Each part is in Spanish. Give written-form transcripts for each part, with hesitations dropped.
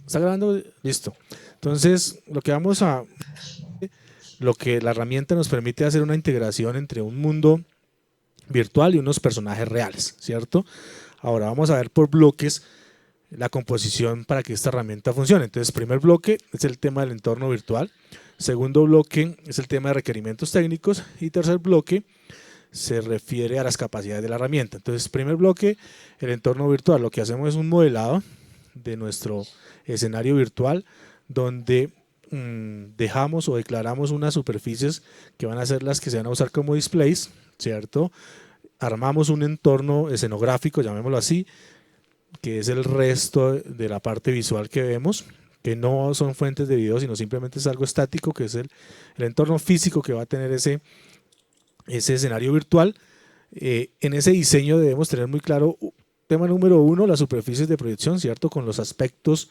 ¿Está grabando? Listo. Entonces, lo que la herramienta nos permite hacer una integración entre un mundo virtual y unos personajes reales, ¿cierto? Ahora vamos a ver por bloques la composición para que esta herramienta funcione. Entonces, primer bloque es el tema del entorno virtual. Segundo bloque es el tema de requerimientos técnicos. Y tercer bloque se refiere a las capacidades de la herramienta. Entonces, primer bloque, el entorno virtual. Lo que hacemos es un modelado de nuestro escenario virtual donde dejamos o declaramos unas superficies que van a ser las que se van a usar como displays, ¿cierto? Armamos un entorno escenográfico, llamémoslo así, que es el resto de la parte visual que vemos, que no son fuentes de video, sino simplemente es algo estático, que es el entorno físico que va a tener ese escenario virtual. En ese diseño debemos tener muy claro, tema número uno, las superficies de proyección, ¿cierto? Con los aspectos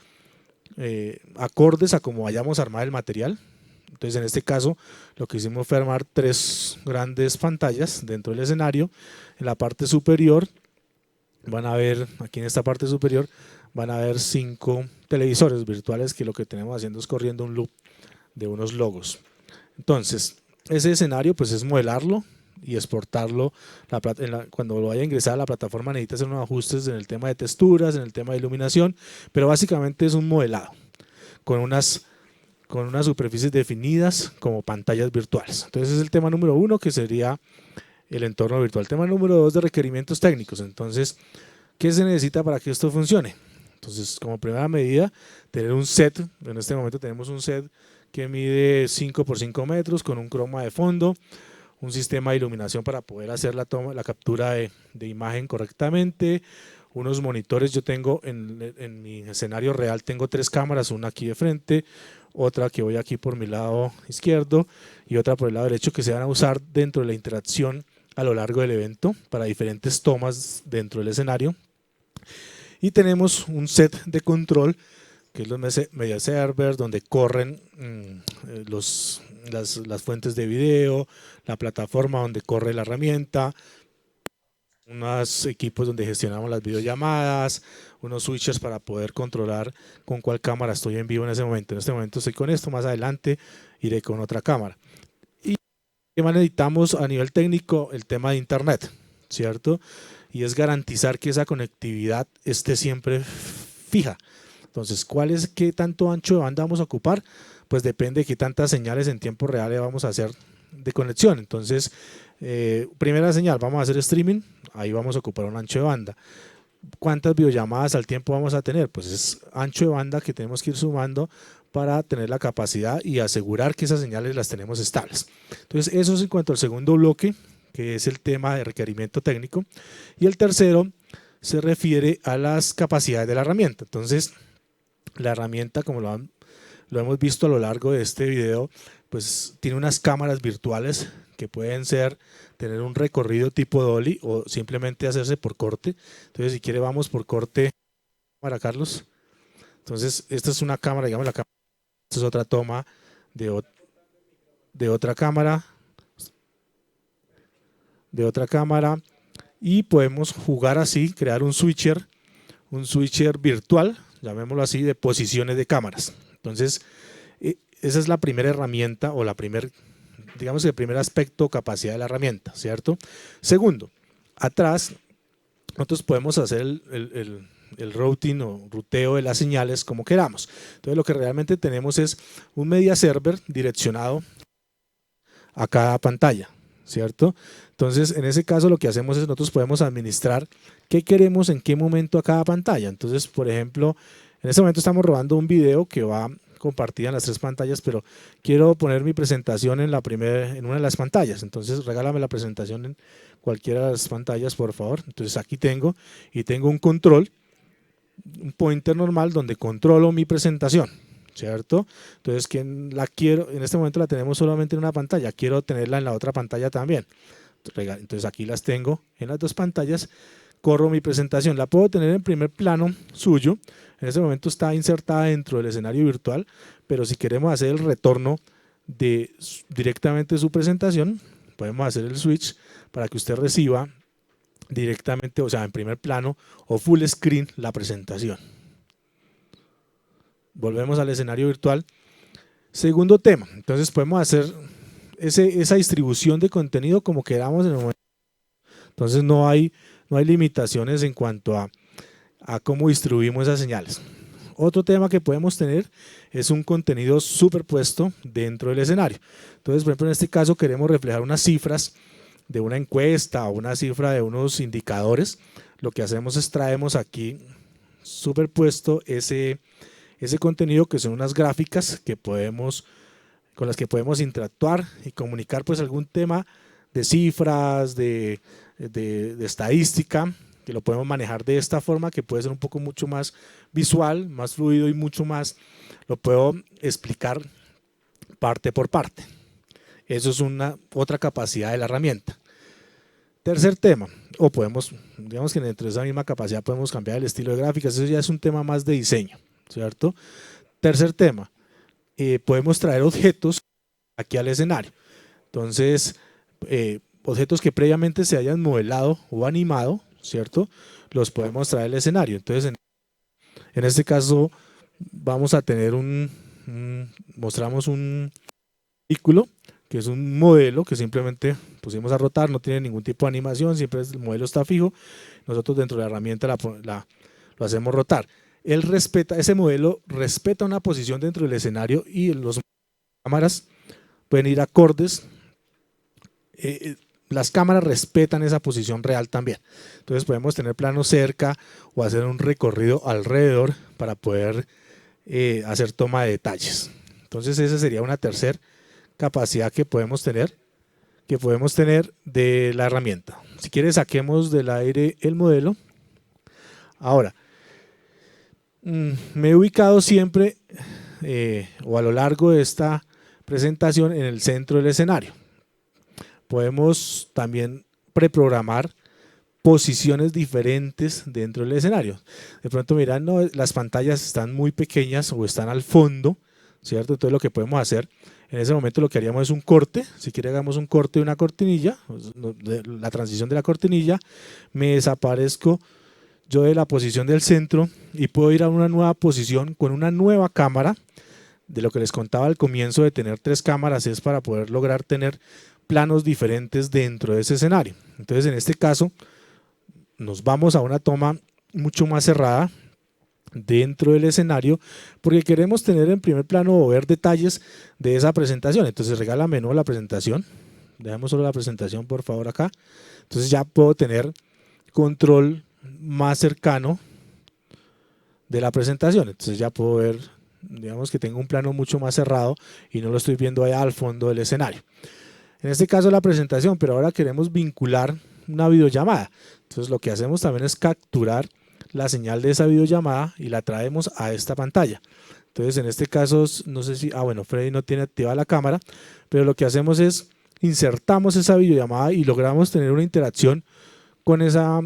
acordes a cómo vayamos a armar el material. Entonces, en este caso, lo que hicimos fue armar tres grandes pantallas dentro del escenario. En la parte superior, van a ver, aquí en esta parte superior, van a ver 5 televisores virtuales que lo que tenemos haciendo es corriendo un loop de unos logos. Entonces, ese escenario pues es modelarlo y exportarlo. Cuando lo vaya a ingresar a la plataforma necesita hacer unos ajustes en el tema de texturas, en el tema de iluminación, pero básicamente es un modelado con unas superficies definidas como pantallas virtuales. Entonces es el tema número uno, que sería el entorno virtual. Tema número dos, de requerimientos técnicos. Entonces, ¿qué se necesita para que esto funcione? Entonces, como primera medida, tener un set. En este momento tenemos un set que mide 5 por 5 metros con un croma de fondo, un sistema de iluminación para poder hacer la captura de imagen correctamente, unos monitores. Yo tengo en mi escenario real, tengo 3 cámaras, una aquí de frente, otra que voy aquí por mi lado izquierdo y otra por el lado derecho, que se van a usar dentro de la interacción a lo largo del evento para diferentes tomas dentro del escenario. Y tenemos un set de control, que es los media servers, donde corren las fuentes de video, la plataforma donde corre la herramienta, unos equipos donde gestionamos las videollamadas, unos switchers para poder controlar con cuál cámara estoy en vivo en ese momento. En este momento estoy con esto, más adelante iré con otra cámara. Y ¿qué más necesitamos a nivel técnico? El tema de internet, ¿cierto? Y es garantizar que esa conectividad esté siempre fija. Entonces, ¿qué tanto ancho de banda vamos a ocupar? Pues depende de qué tantas señales en tiempo real vamos a hacer de conexión. Entonces, primera señal, vamos a hacer streaming, ahí vamos a ocupar un ancho de banda. ¿Cuántas videollamadas al tiempo vamos a tener? Pues es ancho de banda que tenemos que ir sumando para tener la capacidad y asegurar que esas señales las tenemos estables. Entonces, eso es en cuanto al segundo bloque, que es el tema de requerimiento técnico. Y el tercero se refiere a las capacidades de la herramienta. Entonces, la herramienta, como lo hemos visto a lo largo de este video, pues tiene unas cámaras virtuales que pueden tener un recorrido tipo dolly o simplemente hacerse por corte. Entonces, si quiere, vamos por corte para Carlos. Entonces, esta es una cámara, digamos, esta es otra toma de, de otra cámara, y podemos jugar así, crear un switcher virtual, llamémoslo así, de posiciones de cámaras. Entonces, esa es la primera herramienta o digamos, el primer aspecto, capacidad de la herramienta, ¿cierto? Segundo, atrás nosotros podemos hacer el routing o ruteo de las señales como queramos. Entonces, lo que realmente tenemos es un media server direccionado a cada pantalla, ¿cierto? Entonces, en ese caso, lo que hacemos es nosotros podemos administrar qué queremos en qué momento a cada pantalla. Entonces, por ejemplo, en este momento estamos robando un video que va compartida en las 3 pantallas, pero quiero poner mi presentación en una de las pantallas. Entonces, regálame la presentación en cualquiera de las pantallas, por favor. Entonces, aquí tengo un control, un pointer normal donde controlo mi presentación, ¿cierto? Entonces, en este momento la tenemos solamente en una pantalla, quiero tenerla en la otra pantalla también. Entonces, aquí las tengo en las 2 pantallas, corro mi presentación, la puedo tener en primer plano suyo. En este momento está insertada dentro del escenario virtual, pero si queremos hacer el retorno directamente de su presentación, podemos hacer el switch para que usted reciba directamente, o sea, en primer plano o full screen, la presentación. volvemos al escenario virtual. Segundo tema, entonces podemos hacer esa distribución de contenido como queramos en el momento. Entonces no hay limitaciones en cuanto a cómo distribuimos esas señales. Otro tema que podemos tener es un contenido superpuesto dentro del escenario. Entonces, por ejemplo, en este caso queremos reflejar unas cifras de una encuesta o una cifra de unos indicadores. Lo que hacemos es traemos aquí superpuesto ese contenido, que son unas gráficas con las que podemos interactuar y comunicar pues algún tema de cifras, de estadística, que lo podemos manejar de esta forma, que puede ser un poco mucho más visual, más fluido y mucho más, lo puedo explicar parte por parte. Eso es otra capacidad de la herramienta. Tercer tema, o podemos, digamos que dentro de esa misma capacidad podemos cambiar el estilo de gráficas, eso ya es un tema más de diseño, ¿cierto? Tercer tema, podemos traer objetos aquí al escenario. Entonces, objetos que previamente se hayan modelado o animado, ¿cierto? Los podemos traer al escenario. Entonces, en este caso, vamos a tener mostramos un vehículo, que es un modelo que simplemente pusimos a rotar, no tiene ningún tipo de animación, siempre el modelo está fijo. Nosotros dentro de la herramienta lo hacemos rotar. Ese modelo respeta una posición dentro del escenario y las cámaras pueden ir acordes. Las cámaras respetan esa posición real también. Entonces podemos tener plano cerca o hacer un recorrido alrededor para poder hacer toma de detalles. Entonces esa sería una tercera capacidad que podemos tener de la herramienta. Si quieres, saquemos del aire el modelo. Ahora, me he ubicado siempre o a lo largo de esta presentación en el centro del escenario. Podemos también preprogramar posiciones diferentes dentro del escenario. De pronto miran, no, las pantallas están muy pequeñas o están al fondo, ¿cierto? Entonces lo que podemos hacer en ese momento, lo que haríamos es un corte. Si quiere, hagamos un corte de una cortinilla, la transición de la cortinilla, me desaparezco yo de la posición del centro y puedo ir a una nueva posición con una nueva cámara. De lo que les contaba al comienzo de tener 3 cámaras es para poder lograr tener planos diferentes dentro de ese escenario. Entonces, en este caso, nos vamos a una toma mucho más cerrada dentro del escenario, porque queremos tener en primer plano o ver detalles de esa presentación. Entonces, regálame no la presentación, dejemos solo la presentación por favor acá. Entonces ya puedo tener control más cercano de la presentación. Entonces ya puedo ver, digamos que tengo un plano mucho más cerrado y no lo estoy viendo allá al fondo del escenario. En este caso la presentación, pero ahora queremos vincular una videollamada. Entonces lo que hacemos también es capturar la señal de esa videollamada y la traemos a esta pantalla. Entonces en este caso, no sé si, bueno, Freddy no tiene activada la cámara, pero lo que hacemos es insertamos esa videollamada y logramos tener una interacción con esa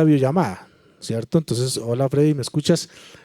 videollamada, ¿cierto? Entonces, hola Freddy, ¿me escuchas?